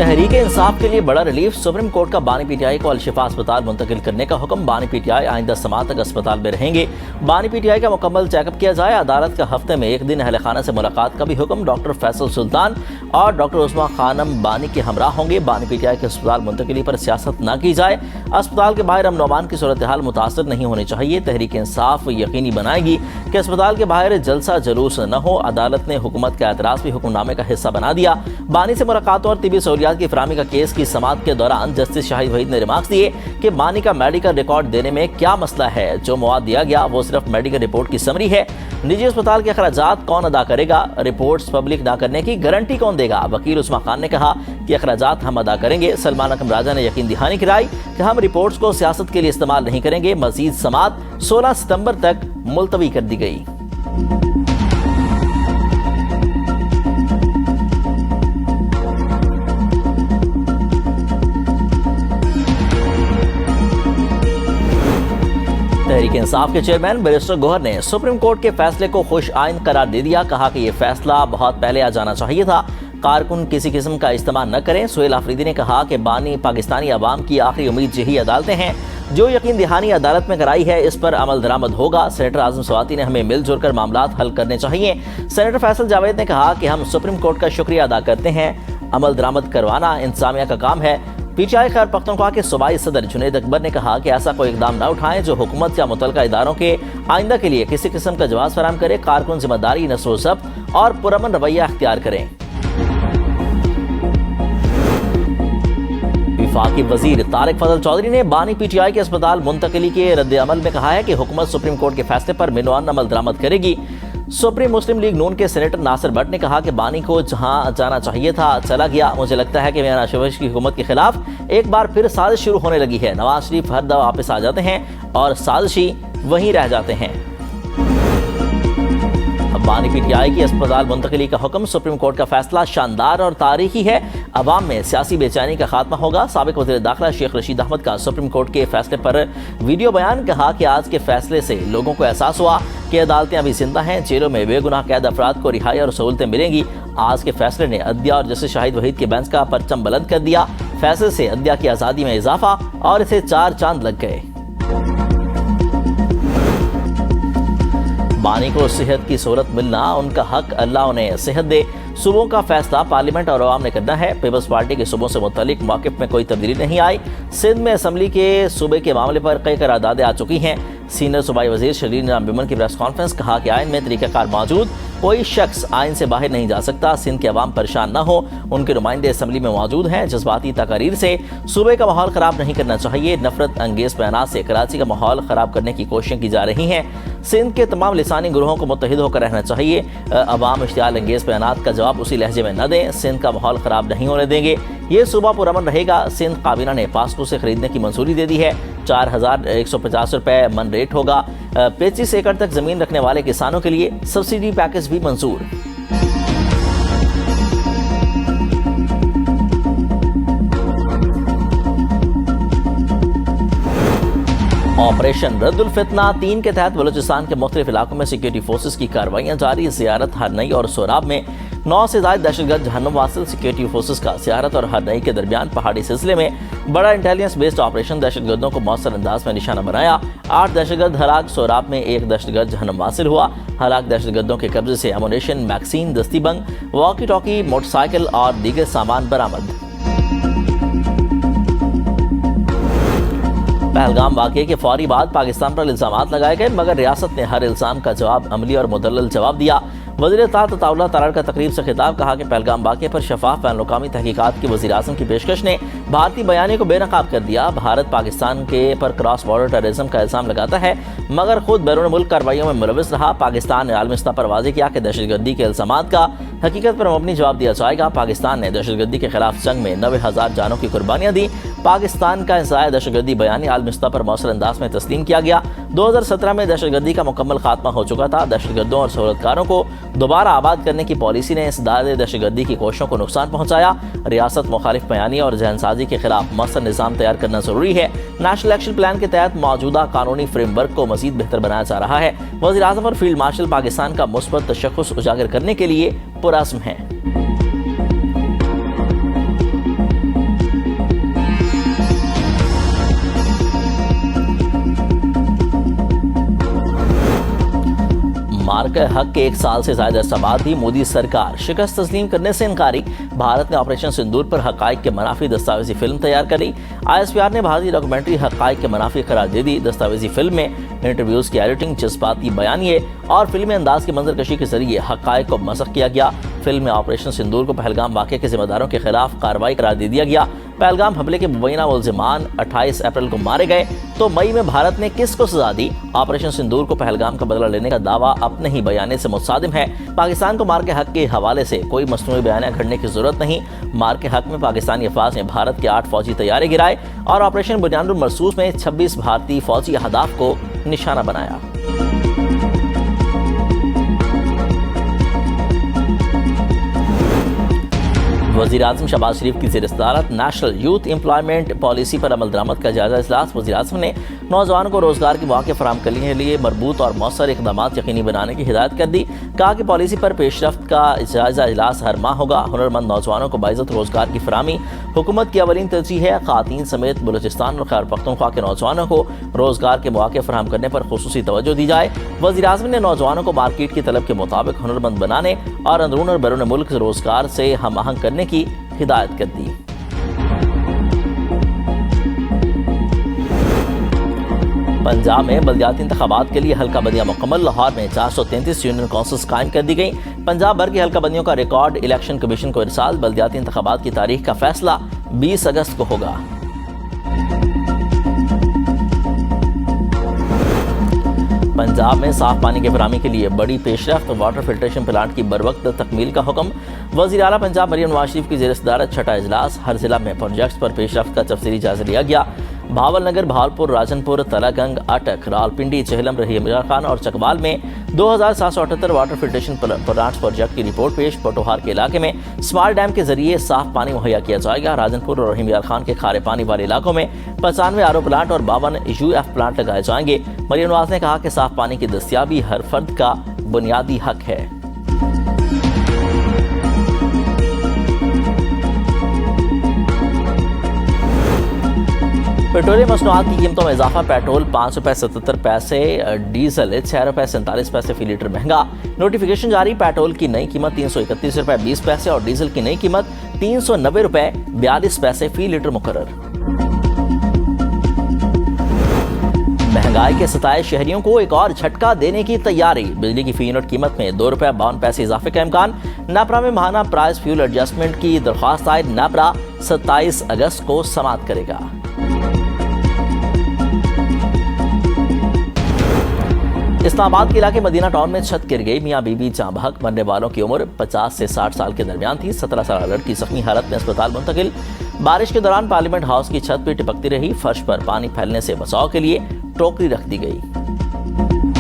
तहरीक इंसाफ के लिए बड़ा रिलीफ। सुप्रीम कोर्ट का बानी पीटीआई को अल-शिफा अस्पताल मुंतकिल करने का हुक्म। बानी पीटीआई आइंदा समाअत तक अस्पताल में रहेंगे। बानी पीटीआई का मुकम्मल चेकअप किया जाए। अदालत का हफ्ते में एक दिन अहल खाना से मुलाकात का भी हुक्म। डॉक्टर फैसल सुल्तान और डॉक्टर उस्मा खानम बानी के हमरा होंगे। बानी पीटीआई के अस्पताल मुंतकिली पर सियासत न की जाए। अस्पताल के बाहर अमन अमान की सूरत हाल मुतासर नहीं होनी चाहिए। तहरीक इंसाफ यकीनी बनाएगी कि अस्पताल के बाहर जलसा जुलूस न हो। अदालत ने हुकूमत का एतराज़ भी हुक्मनामे का हिस्सा बना दिया। बानी से मुलाकातों और तिबी सहूलियात की फराहमी का केस की समाअत के दौरान जस्टिस शाहिद वहीद ने रिमार्क्स दिए कि बानी का मेडिकल रिकॉर्ड देने में क्या मसला है। जो मवाद दिया गया वो सिर्फ मेडिकल रिपोर्ट की समरी है। निजी अस्पताल के अखराजात कौन अदा करेगा? रिपोर्ट्स पब्लिक न करने की गारंटी कौन देगा? वकील उस्मा खान ने कहा कि अखराजात हम अदा करेंगे। सलमान अकरम राजा ने यकीन दहानी कराई कि हम रिपोर्ट्स को सियासत के लिए इस्तेमाल नहीं करेंगे। मजीद समाअत 16 सितंबर तक मुलतवी कर दी गई। तहरीक इंसाफ के चेयरमैन बैरिस्टर गौहर ने सुप्रीम कोर्ट के फैसले को खुश आइन करार दे दिया। कहा कि यह फैसला बहुत पहले आ जाना चाहिए था। कारकुन किसी किस्म का इस्तेमाल न करें। सुहेल आफरीदी ने कहा कि बानी पाकिस्तानी अवाम की आखिरी उम्मीद यही अदालतें हैं। जो यकीन दहानी अदालत में कराई है इस पर अमल दरामद होगा। सेनेटर आजम स्वाति ने हमें मिलजुल कर मामलात हल करने चाहिए। सेनेटर फैसल जावेद ने कहा कि हम सुप्रीम कोर्ट का शुक्रिया अदा करते हैं। अमल दरामद करवाना इंतजामिया का काम है। पीटीआई खैर पख्तूनख्वा के सूबाई सदर जुनैद अकबर ने कहा कि ऐसा कोई इकदाम न उठाएं जो हुकूमत या मुतल्लिका इदारों के आइंदा के लिए किसी किस्म का जवाब फराहम करे। कारकुन जिम्मेदारी, नस्ल ज़ब्त और पुरअमन रवैया अख्तियार करें। वफाकी वजीर तारिक फजल चौधरी ने बानी पीटीआई के अस्पताल मुंतकिली के रद्द अमल में कहा है कि हुकूमत सुप्रीम कोर्ट के फैसले पर मिनवान अमल दरामद करेगी। सुप्रीम मुस्लिम लीग नून के सेनेटर नासिर भट्ट ने कहा कि बानी को जहां जाना चाहिए था चला गया। मुझे लगता है कि मियां शहबाज की हुकूमत के खिलाफ एक बार फिर साजिश शुरू होने लगी है। नवाज शरीफ हर दफा वापस आ जाते हैं और साजिशी वहीं रह जाते हैं। बानी पीटीआई की अस्पताल मुंतकिली का हुक्म। सुप्रीम कोर्ट का फैसला शानदार और तारीखी है। अवाम में सियासी बेचैनी का खात्मा होगा। साबिक वज़ीर दाखिला शेख रशीद अहमद का सुप्रीम कोर्ट के फैसले पर वीडियो बयान। कहा कि आज के फैसले से लोगों को एहसास हुआ कि अदालतें अभी जिंदा हैं। जेलों में बेगुनाह कैद अफराद को रिहाई और सहूलतें मिलेंगी। आज के फैसले ने अदलिया और जस्टिस शाहिद वहीद के बेंच का परचम बुलंद कर दिया। फैसले से अदलिया की आज़ादी में इजाफा और इसे 4 चांद लग गए। बानी को सेहत की सहूलत मिलना उनका हक, अल्लाह उन्हें सेहत दे। सूबों का फैसला पार्लियामेंट और अवाम ने करना है। पीपल्स पार्टी के सूबों से मुतल्लिक मौक़िफ़ में कोई तब्दीली नहीं आई। सिंध में असम्बली के सूबे के मामले पर कई करारदादें आ चुकी हैं। सीनियर सूबाई वजीर शरीर नाम बिमन की प्रेस कॉन्फ्रेंस। कहा कि आइन में तरीक़ाकार मौजूद, कोई शख्स आइन से बाहर नहीं जा सकता। सिंध के अवाम परेशान न हो। उनके नुमाइंदे असम्बली में मौजूद हैं। जज्बाती तकारीर से सूबे का माहौल ख़राब नहीं करना चाहिए। नफरत अंगेज़ बयानात से कराची का माहौल ख़राब करने की कोशिशें की जा रही हैं। सिंध के तमाम लिसानी ग्रोहों को मुत्तहिद होकर रहना चाहिए। अवाम इश्तियाल अंगेज़ बयानात का जवाब उसी लहजे में न दें। सिंध का माहौल ख़राब नहीं होने देंगे। ये सूबा पुरअमन रहेगा। सिंध काबीना ने पास्को से खरीदने की मंजूरी दे दी है। 4150 रुपये मन रेट होगा। 25 एकड़ तक जमीन रखने वाले किसानों के लिए सब्सिडी पैकेज भी मंजूर। ऑपरेशन रद्दुल फितना 3 के तहत बलूचिस्तान के मुख्तलिफ इलाकों में सिक्योरिटी फोर्सेज की कार्रवाइयां जारी। ज़ियारत, हरनई और सोराब में 9 से ज़ायद दहशतगर्द जहन्नुम वासिल। सिक्योरिटी फोर्सेज का ज़ियारत और हरनई के दरमियान पहाड़ी सिलसिले में बड़ा इंटेलिजेंस बेस्ड ऑपरेशन दहशतगर्दों को मौसर अंदाज में निशाना बनाया। 8 दहशतगर्द हलाक। सोराब में 1 दहशतगर्द जहन्नुम वासिल हुआ। हलाक दहशतगर्दों के कब्जे से एमुनेशन, मैगजीन, दस्तीबंद, वॉकी टॉकी, मोटरसाइकिल और दीगर सामान बरामद। पहलगाम वाक़े के फौरी बाद पाकिस्तान पर इल्ज़ामात लगाए गए, मगर रियासत ने हर इल्ज़ाम का जवाब अमली और मुदल्लल जवाब दिया। वज़ीर इत्तलात अताउल्लाह तरार का तकरीब से खिताब। कहा कि पहलगाम वाक़े पर शफाफ बैनुल-अक़वामी तहकीकात की वज़ीर आज़म की पेशकश ने भारतीय बयानी को बेनकाब कर दिया। भारत पाकिस्तान के पर क्रॉस बॉर्डर टेररिज्म का इल्ज़ाम लगाता है, मगर खुद बैरून मुल्क कार्रवाइयों में मुलविस रहा। पाकिस्तान ने आलमी सतह पर वाज़ेह किया कि दहशतगर्दी के इल्ज़ामात का हकीकत पर मबनी जवाब दिया जाएगा। पाकिस्तान ने दहशतगर्दी के खिलाफ जंग में 90,000 जानों की कुर्बानियाँ दी। पाकिस्तान का इंसाया दहशतगर्दी बयानी आलमी सतह पर मौसर अंदाज में तस्लीम किया गया। 2017 में दहशतगर्दी का मुकम्मल खात्मा हो चुका था। दहशतगर्दों और सहूलतकारों को दोबारा आबाद करने की पॉलिसी ने इसदाद दहशतगर्दी की कोशिशों को नुकसान पहुंचाया। रियासत मुखालिफ बयानी और जहनसाजी के खिलाफ मौसर निज़ाम तैयार करना जरूरी है। नेशनल एक्शन प्लान के तहत मौजूदा कानूनी फ्रेमवर्क को मजीद बेहतर बनाया जा रहा है। वज़ीर आज़म और फील्ड मार्शल पाकिस्तान का मुस्बत तशख़्ख़ुस उजागर करने के लिए पुरअज़्म हैं। मार्क हक के 1 साल से ज्यादा अरसा बाद भी मोदी सरकार शिकस्त तस्लीम करने से इनकारी। भारत ने ऑपरेशन सिंदूर पर हकाइक के मनाफी दस्तावेजी फिल्म तैयार करी। ISPR ने भारतीय डॉक्यूमेंट्री हकाइक के मनाफी करार दे दी। दस्तावेजी फिल्म में इंटरव्यूज की एडिटिंग, जज्बाती बयानिए और फिल्मी अंदाज की मंजरकशी के जरिए हकाइक को मसख किया गया। फिल्म में ऑपरेशन सिंदूर को पहलगाम वाक़े के जिम्मेदारों के खिलाफ कार्रवाई करार दे दिया गया। पहलगाम हमले के मुबैना मुल्जिमान 28 अप्रैल को मारे गए, तो मई में भारत ने किसको सजा दी? ऑपरेशन सिंदूर को पहलगाम का बदला लेने का दावा अपने ही बयाने से मुतसादिम है। पाकिस्तान को मार के हक के हवाले से कोई मसनूई बयान घड़ने की जरूरत नहीं। मार के हक में पाकिस्तानी अफवाज ने भारत के 8 फौजी तैयारे गिराए और ऑपरेशन बुनियानुल मरसूस में 26 भारतीय फौजी अहदाफ को निशाना बनाया। वज़ीर-ए-आज़म शहबाज शरीफ की ज़ेर सदारत नेशनल यूथ एम्प्लॉयमेंट पॉलिसी पर अमल दरामद का जायजा इजलास। वज़ीर-ए-आज़म ने नौजवानों को रोजगार के मौके फराहम करने के लिए मरबूत और मौसर इक़दाम यकीनी बनाने की हिदायत कर दी। कहा कि पॉलिसी पर पेशरफ्त का जायजा इजलास हर माह होगा। हुनरमंद नौजवानों को बाइज़्ज़त रोजगार की फराहमी हुकूमत की अवलीन तरजीह है। ख़वातीन समेत बलूचिस्तान और खैबर पख्तूनख्वा के नौजवानों को रोजगार के मौके फराहम करने पर खुसूसी तवज्जो दी जाए। वज़ीर-ए-आज़म ने नौजवानों को मार्केट की तलब के मुताबिक हुनरमंद बनाने और अंदरून और बैरून मुल्क रोजगार से हम आहंग करने की हिदायत कर दी। पंजाब में बल्दियाती इंतखाबात के लिए हल्का बंदियां मुकम्मल। लाहौर में 433 यूनियन काउंसिल्स कायम कर दी गई। पंजाब भर की हल्का बंदियों का रिकॉर्ड इलेक्शन कमीशन को इरसाल। बल्दियाती इंतखाबात की तारीख का फैसला 20 अगस्त को होगा। पंजाब में साफ पानी की फराहमी के लिए बड़ी पेशरफ्त। वाटर फिल्ट्रेशन प्लांट की बरवक्त तकमील का हुक्म। वज़ीर आला पंजाब मरियम नवाज शरीफ की ज़ेर सदारत छठा इजलास। हर जिला में प्रोजेक्ट्स पर पेशरफ्त का तफसीली जायजा लिया गया। भावलनगर, भावलपुर, राजनपुर, तलागंग, अटक, रावलपिंडी, चेहलम, रहीम खान और चकवाल में 2778 वाटर फिल्ट्रेशन प्लांट्स प्रोजेक्ट की रिपोर्ट पेश। पोटोहार के इलाके में स्मार्ट डैम के जरिए साफ पानी मुहैया किया जाएगा। राजनपुर और रहीम खान के खारे पानी वाले इलाकों में 95 RO प्लांट और 52 UF प्लांट लगाए जाएंगे। मरियम नवाज ने कहा कि साफ पानी की दस्तियाबी हर फर्द का बुनियादी हक है। पेट्रोलियम मसनूआत की कीमतों में इजाफा। पेट्रोल 5 रुपये 77 पैसे, डीजल 6 रुपये 47 पैसे फी लीटर महंगा। नोटिफिकेशन जारी। पेट्रोल की नई कीमत 331 रुपये 20 पैसे और डीजल की नई कीमत 390 रुपये 42 पैसे फी लीटर मुकर्रर। महंगाई के सताए शहरियों को एक और झटका देने की तैयारी। बिजली की फी यूनिट कीमत में 2 रुपये 52 पैसे इजाफे का इम्कान। नापरा में माहाना प्राइस फ्यूल एडजस्टमेंट की दरख्वास्त आए। नापरा 27 अगस्त को समाप्त करेगा। इस्लामाबाद के इलाके मदीना टाउन में छत गिर गई। मियां बीबी जाँ बहक। मरने वालों की उम्र 50 से 60 साल के दरमियान थी। 17 साल लड़की जख्मी हालत में अस्पताल मुंतकिल। बारिश के दौरान पार्लियामेंट हाउस की छत भी टिपकती रही। फर्श पर पानी फैलने से बचाव के लिए टोकरी रख दी गई।